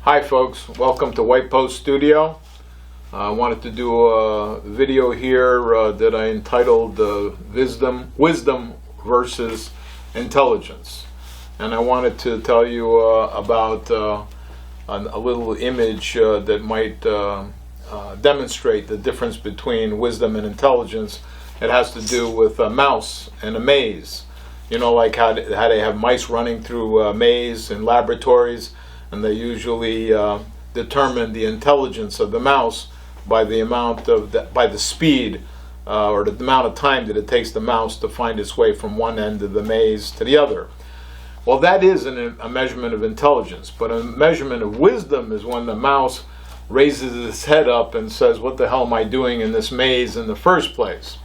Hi folks, welcome to White Post Studio. I wanted to do a video here that I entitled Wisdom versus Intelligence. And I wanted to tell you about a little image that might demonstrate the difference between wisdom and intelligence. It has to do with a mouse and a maze. You know, like how they have mice running through a maze in laboratories, and they usually determine the intelligence of the mouse by the amount of by the speed or the amount of time that it takes the mouse to find its way from one end of the maze to the other. Well, that is a measurement of intelligence, but a measurement of wisdom is when the mouse raises its head up and says, "What the hell am I doing in this maze in the first place?"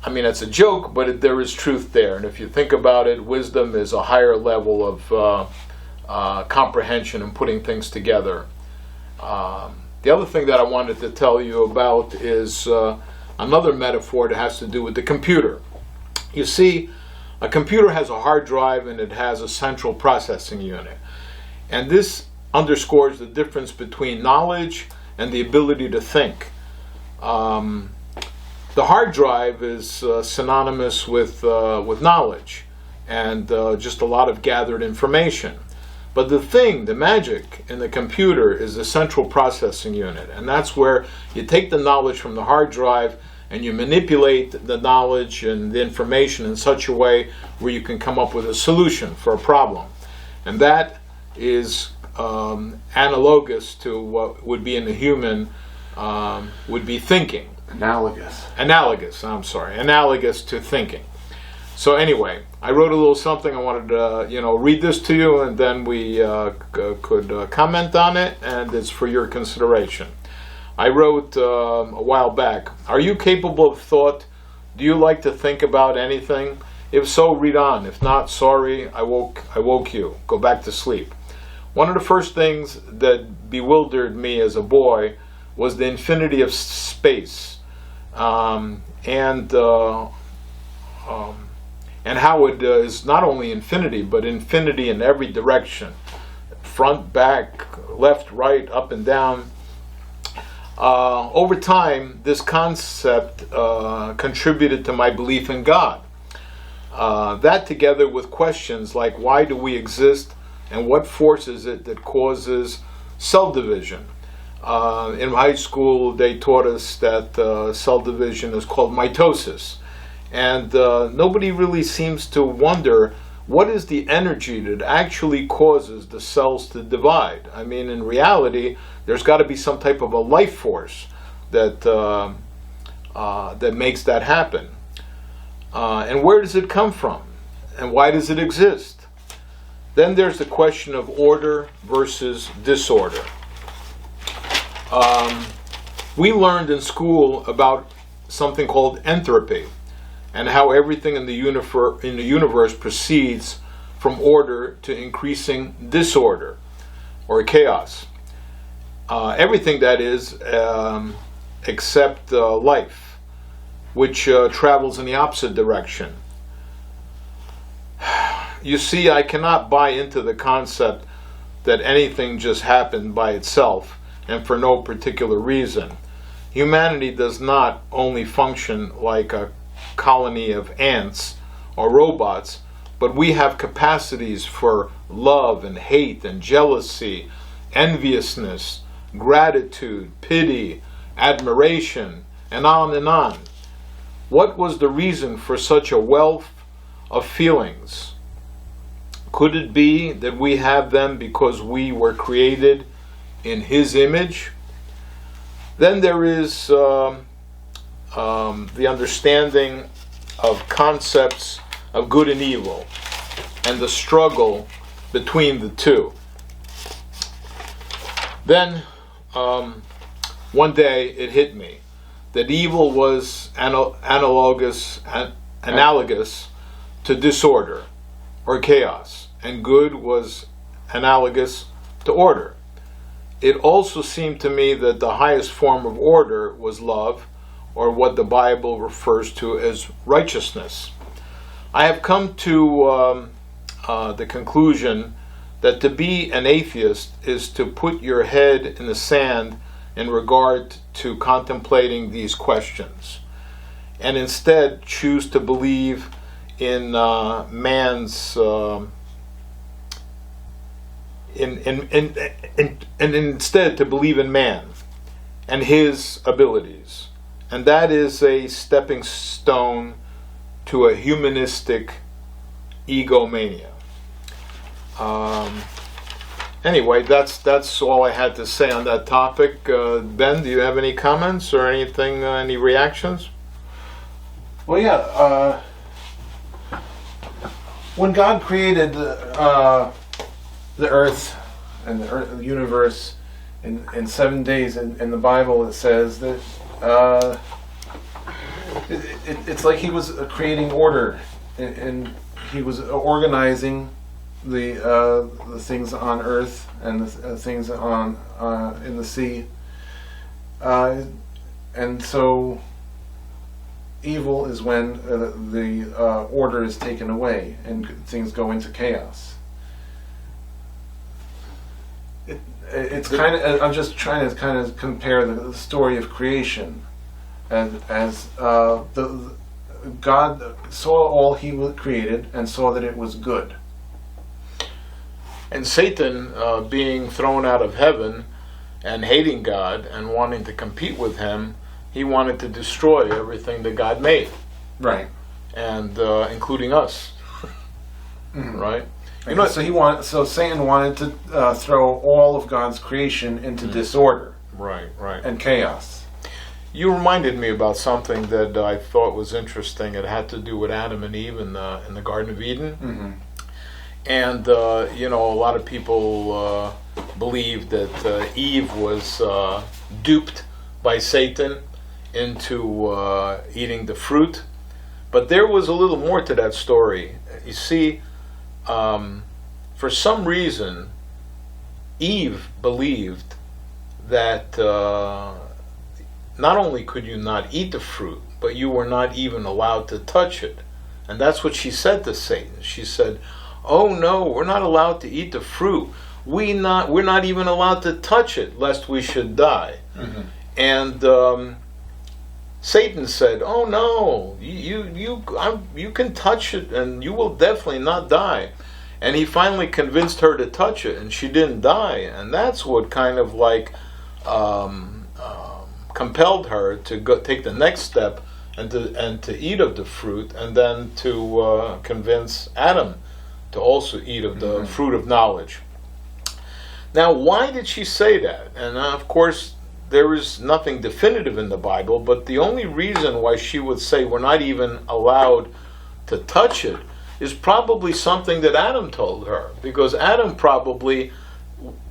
I mean, it's a joke, but there is truth there. And if you think about it, wisdom is a higher level of comprehension and putting things together. The other thing that I wanted to tell you about is another metaphor that has to do with the computer. You see, a computer has a hard drive and it has a central processing unit. And this underscores the difference between knowledge and the ability to think. The hard drive is synonymous with knowledge and just a lot of gathered information. But the magic in the computer is the central processing unit. And that's where you take the knowledge from the hard drive and you manipulate the knowledge and the information in such a way where you can come up with a solution for a problem. And that is analogous to what would be in the human, would be thinking. Analogous to thinking. So anyway, I wrote a little something. I wanted to, read this to you, and then we could comment on it, and it's for your consideration. I wrote a while back, "Are you capable of thought? Do you like to think about anything? If so, read on. If not, sorry, I woke you. Go back to sleep." One of the first things that bewildered me as a boy was the infinity of space. And how it is not only infinity, but infinity in every direction, front, back, left, right, up and down. Over time, this concept contributed to my belief in God. That, together with questions like why do we exist and what force is it that causes cell division. In high school, they taught us that cell division is called mitosis. And nobody really seems to wonder what is the energy that actually causes the cells to divide. I mean, in reality, there's got to be some type of a life force that that makes that happen. And where does it come from? And why does it exist? Then there's the question of order versus disorder. We learned in school about something called entropy and how everything in the universe proceeds from order to increasing disorder or chaos. Everything, that is, except life, which travels in the opposite direction. You see, I cannot buy into the concept that anything just happened by itself and for no particular reason. Humanity does not only function like a colony of ants or robots, but we have capacities for love and hate and jealousy, enviousness, gratitude, pity, admiration, and on and on. What was the reason for such a wealth of feelings? Could it be that we have them because we were created in His image? Then there is the understanding of concepts of good and evil and the struggle between the two. Then one day it hit me that evil was analogous to disorder or chaos, and good was analogous to order. It also seemed to me that the highest form of order was love, or what the Bible refers to as righteousness. I have come to the conclusion that to be an atheist is to put your head in the sand in regard to contemplating these questions, and instead choose to believe in man's and instead to believe in man and his abilities, and that is a stepping stone to a humanistic egomania. Anyway, that's all I had to say on that topic. Ben, do you have any comments or anything? Any reactions? Well, yeah. When God created the earth and the universe in 7 days, in the Bible it says that it's like he was creating order, and he was organizing the things on earth and the things on in the sea, and so evil is when the order is taken away and things go into chaos. It's kind of, I'm just trying to kind of compare the story of creation as the God saw all he created and saw that it was good. And Satan, being thrown out of heaven and hating God and wanting to compete with him, he wanted to destroy everything that God made. Right. And including us. Mm-hmm. Right? You know, so Satan wanted to throw all of God's creation into disorder. Right. And chaos. You reminded me about something that I thought was interesting. It had to do with Adam and Eve in the Garden of Eden. Mm-hmm. And, a lot of people believe that Eve was duped by Satan into eating the fruit. But there was a little more to that story. You see, for some reason, Eve believed that not only could you not eat the fruit, but you were not even allowed to touch it. And that's what she said to Satan. She said, "Oh no, we're not allowed to eat the fruit. We're not even allowed to touch it, lest we should die." Mm-hmm. And Satan said, "Oh no, you can touch it, and you will definitely not die." And he finally convinced her to touch it, and she didn't die. And that's what kind of like compelled her to go take the next step and to eat of the fruit, and then to convince Adam to also eat of the fruit of knowledge. Now, why did she say that? And of course, there is nothing definitive in the Bible, but the only reason why she would say we're not even allowed to touch it is probably something that Adam told her, because Adam probably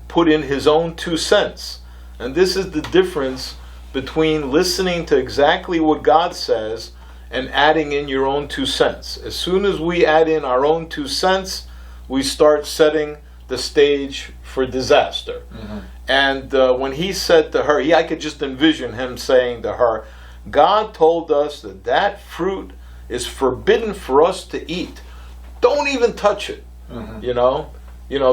put in his own 2 cents. And this is the difference between listening to exactly what God says and adding in your own 2 cents. As soon as we add in our own 2 cents, we start setting the stage for disaster. Mm-hmm. And when he said to her, I could just envision him saying to her, "God told us that fruit is forbidden for us to eat. Don't even touch it. Mm-hmm.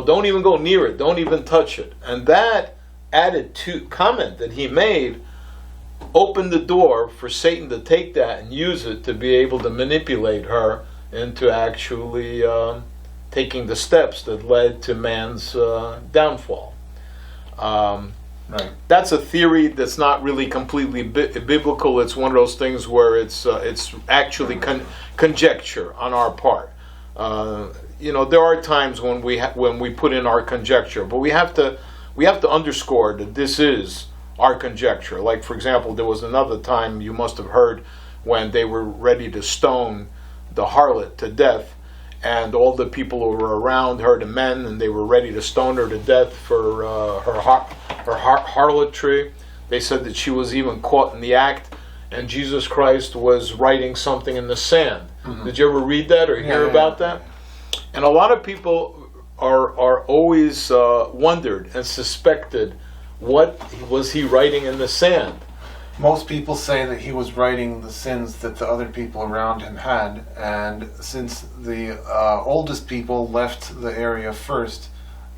Don't even go near it. Don't even touch it." And that added to comment that he made opened the door for Satan to take that and use it to be able to manipulate her into actually taking the steps that led to man's downfall. Right. That's a theory that's not really completely biblical. It's one of those things where it's actually conjecture on our part. There are times when we put in our conjecture, but we have to underscore that this is our conjecture. Like, for example, there was another time you must have heard when they were ready to stone the harlot to death, and all the people who were around her, the men, and they were ready to stone her to death for her harlotry. They said that she was even caught in the act, and Jesus Christ was writing something in the sand. Mm-hmm. Did you ever read that or hear about that? And a lot of people are always wondered and suspected, what was he writing in the sand? Most people say that he was writing the sins that the other people around him had, and since the oldest people left the area first,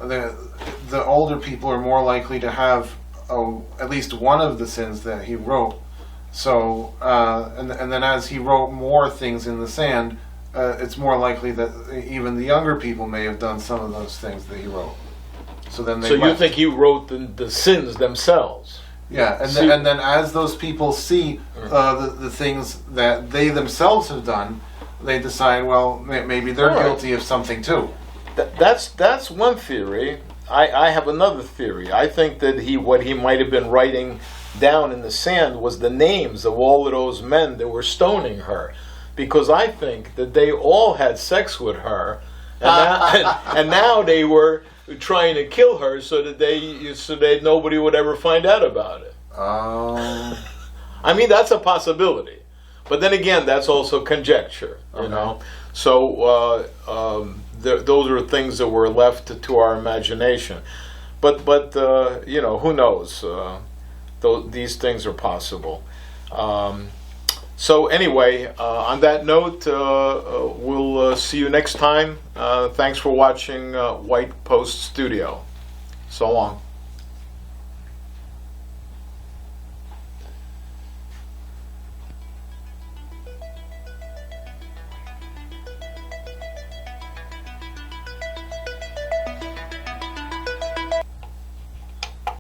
the older people are more likely to have at least one of the sins that he wrote. So, and then as he wrote more things in the sand, it's more likely that even the younger people may have done some of those things that he wrote. So then So you think he wrote the sins themselves? Yeah, and then as those people see the things that they themselves have done, they decide, well, maybe they're guilty of something too. That's one theory. I have another theory. I think that what he might have been writing down in the sand was the names of all of those men that were stoning her, because I think that they all had sex with her, and now they were trying to kill her so that nobody would ever find out about it. I mean, that's a possibility, but then again, that's also conjecture, you know. So those are things that were left to our imagination. But you know, who knows? These things are possible. So anyway, on that note, we'll see you next time. Thanks for watching White Post Studio. So long.